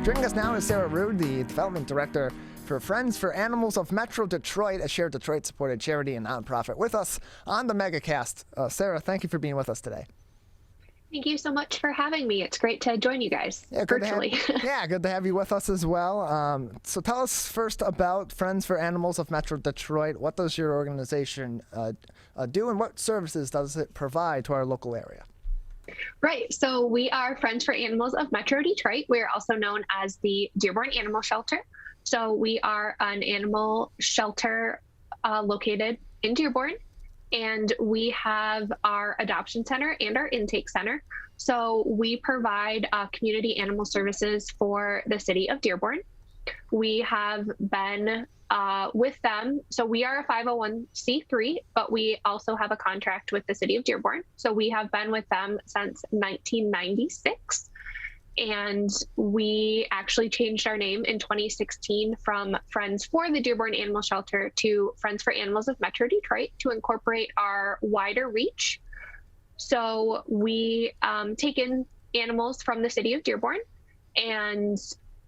Joining us now is Sarah Rood, the Development Director for Friends for Animals of Metro Detroit, a shared Detroit-supported charity and nonprofit, with us on the MegaCast. Sarah, thank you for being with us today. Thank you so much for having me. It's great to join you guys virtually. Good to have you with us as well. So tell us first about Friends for Animals of Metro Detroit. What does your organization do, and what services does it provide to our local area? Right. So we are Friends for Animals of Metro Detroit. We're also known as the Dearborn Animal Shelter. So we are an animal shelter located in Dearborn, and we have our adoption center and our intake center. So we provide community animal services for the city of Dearborn. We have been with them. So we are a 501c3, but we also have a contract with the city of Dearborn. So we have been with them since 1996. And we actually changed our name in 2016 from Friends for the Dearborn Animal Shelter to Friends for Animals of Metro Detroit to incorporate our wider reach. So we take in animals from the city of Dearborn and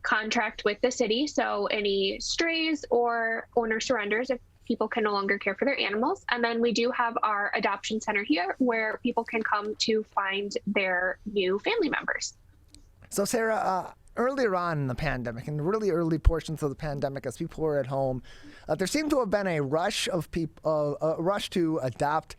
contract with the city. So any strays or owner surrenders if people can no longer care for their animals. And then we do have our adoption center here where people can come to find their new family members. So Sarah, earlier on in the pandemic, in the really early portions of the pandemic, as people were at home, there seemed to have been a rush of people, a rush to adopt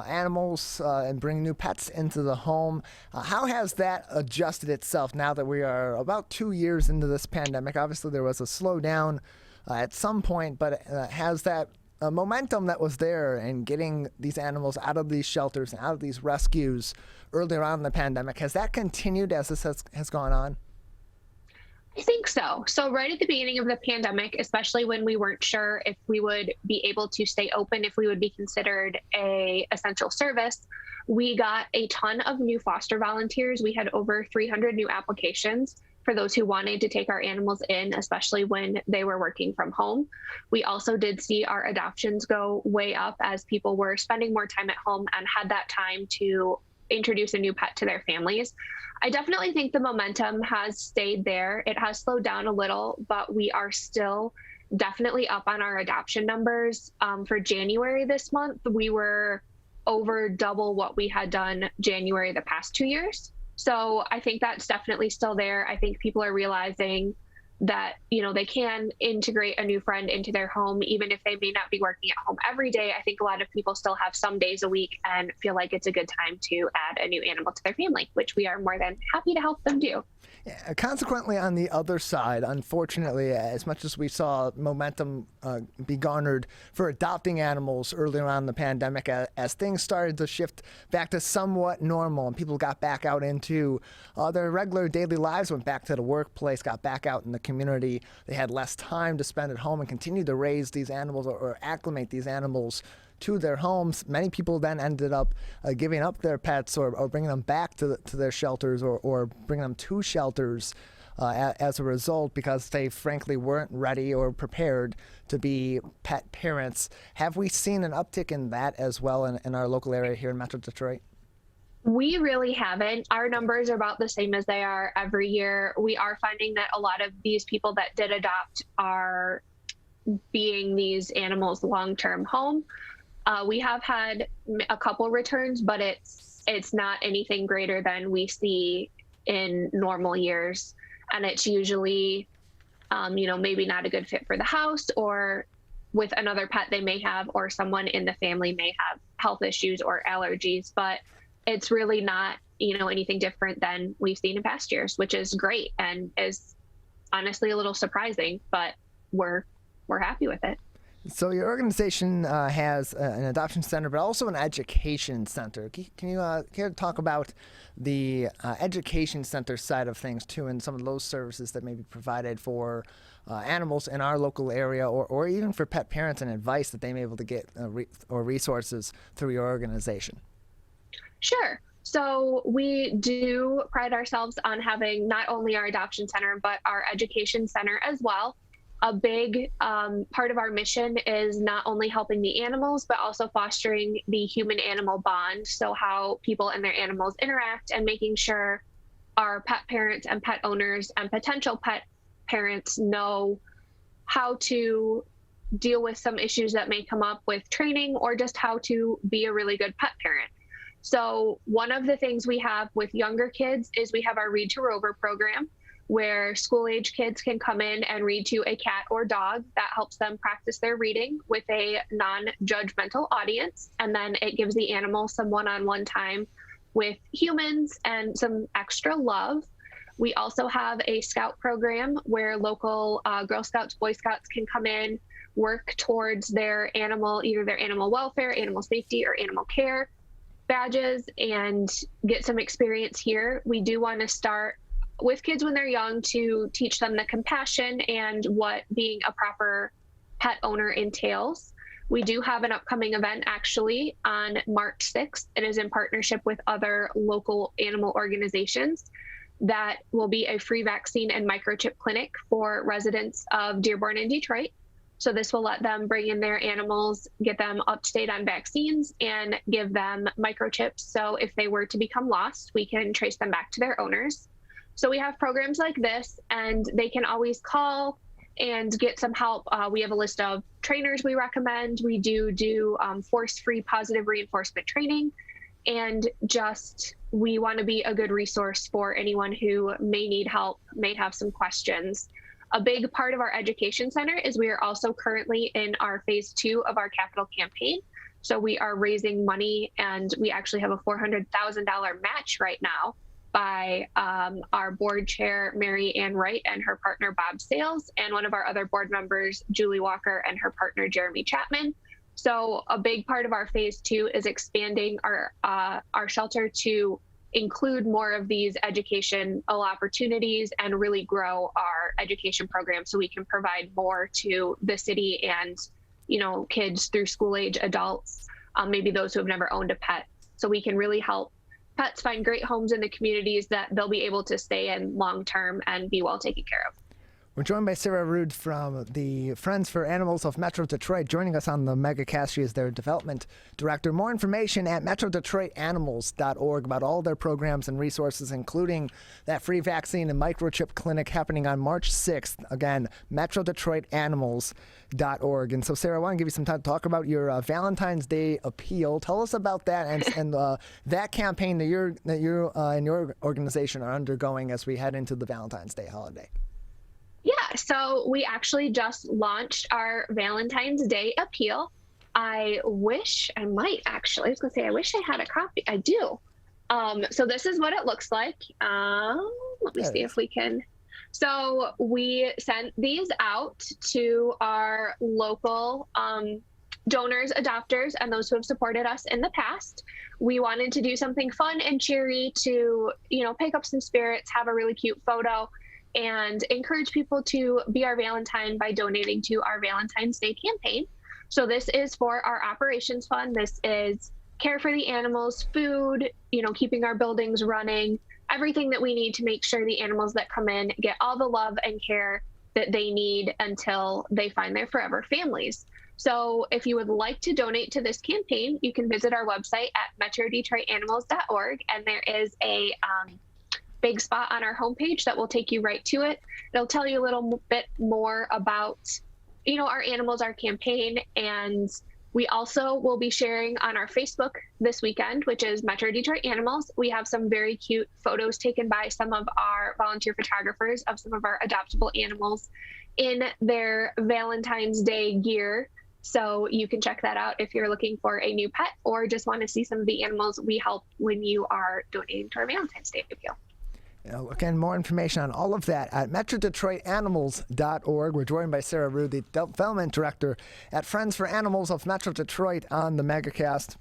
animals and bring new pets into the home. How has that adjusted itself now that we are about 2 years into this pandemic? Obviously, there was a slowdown at some point, but has that momentum that was there in getting these animals out of these shelters and out of these rescues earlier on in the pandemic, has that continued as this has gone on? I think so. So right at the beginning of the pandemic, especially when we weren't sure if we would be able to stay open, if we would be considered a essential service, we got a ton of new foster volunteers. We had over 300 new applications for those who wanted to take our animals in, especially when they were working from home. We also did see our adoptions go way up as people were spending more time at home and had that time to introduce a new pet to their families. I definitely think the momentum has stayed there. It has slowed down a little, but we are still definitely up on our adoption numbers. For January this month, we were over double what we had done January the past 2 years. So I think that's definitely still there. I think people are realizing that, you know, they can integrate a new friend into their home, even if they may not be working at home every day. I think a lot of people still have some days a week and feel like it's a good time to add a new animal to their family, which we are more than happy to help them do. Yeah, consequently, on the other side, unfortunately, as much as we saw momentum be garnered for adopting animals earlier on in the pandemic, as things started to shift back to somewhat normal and people got back out into their regular daily lives, went back to the workplace, got back out in the community, they had less time to spend at home and continued to raise these animals or acclimate these animals to their homes. Many people then ended up giving up their pets or bringing them back to their shelters or bringing them to shelters as a result because they frankly weren't ready or prepared to be pet parents. Have we seen an uptick in that as well in our local area here in Metro Detroit? We really haven't. Our numbers are about the same as they are every year. We are finding that a lot of these people that did adopt are being these animals' long-term home. We have had a couple returns, but it's not anything greater than we see in normal years. And it's usually, maybe not a good fit for the house or with another pet they may have, or someone in the family may have health issues or allergies. But it's really not, anything different than we've seen in past years, which is great and is honestly a little surprising, but we're happy with it. So your organization has an adoption center, but also an education center. Can you talk about the education center side of things too, and some of those services that may be provided for animals in our local area, or even for pet parents and advice that they may be able to get or resources through your organization? Sure. So we do pride ourselves on having not only our adoption center, but our education center as well. A big part of our mission is not only helping the animals, but also fostering the human-animal bond. So how people and their animals interact and making sure our pet parents and pet owners and potential pet parents know how to deal with some issues that may come up with training, or just how to be a really good pet parent. So one of the things we have with younger kids is we have our Read to Rover program, where school-age kids can come in and read to a cat or dog. That helps them practice their reading with a non-judgmental audience. And then it gives the animal some one-on-one time with humans and some extra love. We also have a scout program where local Girl Scouts, Boy Scouts can come in, work towards their animal, either their animal welfare, animal safety, or animal care badges, and get some experience here. We do want to start with kids when they're young to teach them the compassion and what being a proper pet owner entails. We do have an upcoming event actually on March 6th. It is in partnership with other local animal organizations. That will be a free vaccine and microchip clinic for residents of Dearborn and Detroit. So this will let them bring in their animals, get them up to date on vaccines, and give them microchips. So if they were to become lost, we can trace them back to their owners. So we have programs like this, and they can always call and get some help. We have a list of trainers we recommend. We do force-free positive reinforcement training, and we want to be a good resource for anyone who may need help, may have some questions. A big part of our education center is we are also currently in our phase 2 of our capital campaign. So we are raising money, and we actually have a $400,000 match right now by our board chair, Mary Ann Wright, and her partner, Bob Sales, and one of our other board members, Julie Walker, and her partner, Jeremy Chapman. So a big part of our phase 2 is expanding our shelter to include more of these educational opportunities and really grow our education program so we can provide more to the city and, kids through school age adults, maybe those who have never owned a pet. So we can really help pets find great homes in the communities that they'll be able to stay in long term and be well taken care of. We're joined by Sarah Rood from the Friends for Animals of Metro Detroit. Joining us on the MegaCast, she is their Development Director. More information at metrodetroitanimals.org about all their programs and resources, including that free vaccine and microchip clinic happening on March 6th. Again, metrodetroitanimals.org. And so, Sarah, I want to give you some time to talk about your Valentines Day Appeal. Tell us about that and that campaign that you and your organization are undergoing as we head into the Valentine's Day holiday. Yeah, so we actually just launched our Valentine's Day Appeal. I wish I had a copy. I do. So this is what it looks like. Let me see if we can. So we sent these out to our local donors, adopters, and those who have supported us in the past. We wanted to do something fun and cheery to, pick up some spirits, have a really cute photo, and encourage people to be our Valentine by donating to our Valentine's Day campaign. So this is for our operations fund. This is care for the animals, food, keeping our buildings running, everything that we need to make sure the animals that come in get all the love and care that they need until they find their forever families. So if you would like to donate to this campaign, you can visit our website at metrodetroitanimals.org, and there is a big spot on our homepage that will take you right to it. It'll tell you a little bit more about, our animals, our campaign, and we also will be sharing on our Facebook this weekend, which is Metro Detroit Animals. We have some very cute photos taken by some of our volunteer photographers of some of our adoptable animals in their Valentine's Day gear. So you can check that out if you're looking for a new pet or just want to see some of the animals we help when you are donating to our Valentine's Day Appeal. Again, more information on all of that at metrodetroitanimals.org. We're joined by Sarah Rood, the Development Director at Friends for Animals of Metro Detroit on the MegaCast.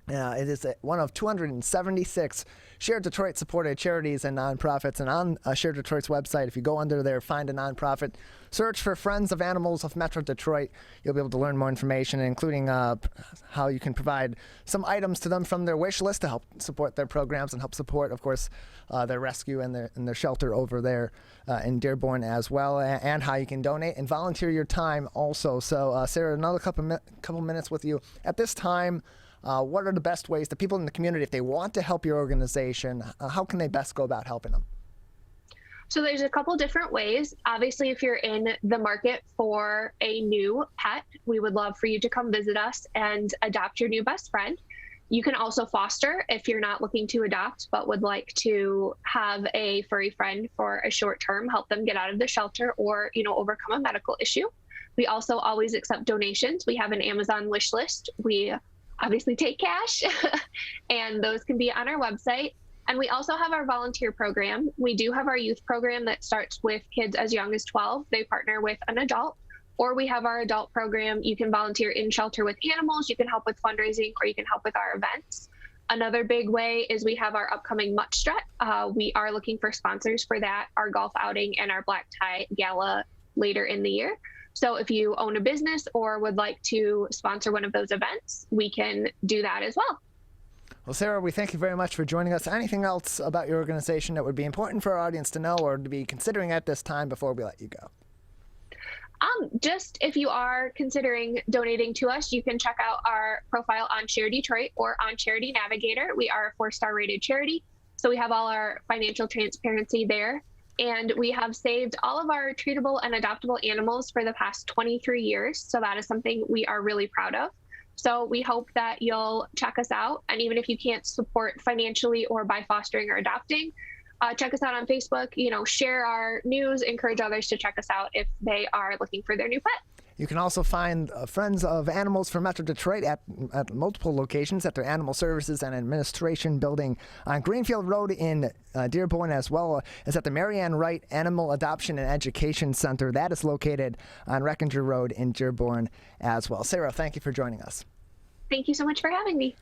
It is one of 276 Share Detroit supported charities and nonprofits. And on Share Detroit's website, if you go under there, find a nonprofit, search for Friends of Animals of Metro Detroit. You'll be able to learn more information, including how you can provide some items to them from their wish list to help support their programs and help support, of course, their rescue and their shelter over there in Dearborn as well, and how you can donate and volunteer your time also. So, Sarah, another couple minutes with you. At this time, what are the best ways that people in the community, if they want to help your organization, how can they best go about helping them? So there's a couple different ways. Obviously, if you're in the market for a new pet, we would love for you to come visit us and adopt your new best friend. You can also foster if you're not looking to adopt, but would like to have a furry friend for a short term, help them get out of the shelter or, overcome a medical issue. We also always accept donations. We have an Amazon wish list. We obviously take cash and those can be on our website. And we also have our volunteer program. We do have our youth program that starts with kids as young as 12. They partner with an adult. Or we have our adult program. You can volunteer in shelter with animals. You can help with fundraising, or you can help with our events. Another big way is we have our upcoming Mutt Strut. We are looking for sponsors for that, our golf outing, and our black tie gala later in the year. So if you own a business or would like to sponsor one of those events, we can do that as well. Well, Sarah, we thank you very much for joining us. Anything else about your organization that would be important for our audience to know or to be considering at this time before we let you go? Just if you are considering donating to us, you can check out our profile on Share Detroit or on Charity Navigator. We are a 4-star rated charity, so we have all our financial transparency there. And we have saved all of our treatable and adoptable animals for the past 23 years. So that is something we are really proud of. So we hope that you'll check us out. And even if you can't support financially or by fostering or adopting, check us out on Facebook, share our news, encourage others to check us out if they are looking for their new pet. You can also find Friends of Animals for Metro Detroit at multiple locations at their Animal Services and Administration building on Greenfield Road in Dearborn, as well as at the Marianne Wright Animal Adoption and Education Center. That is located on Reckinger Road in Dearborn as well. Sarah, thank you for joining us. Thank you so much for having me.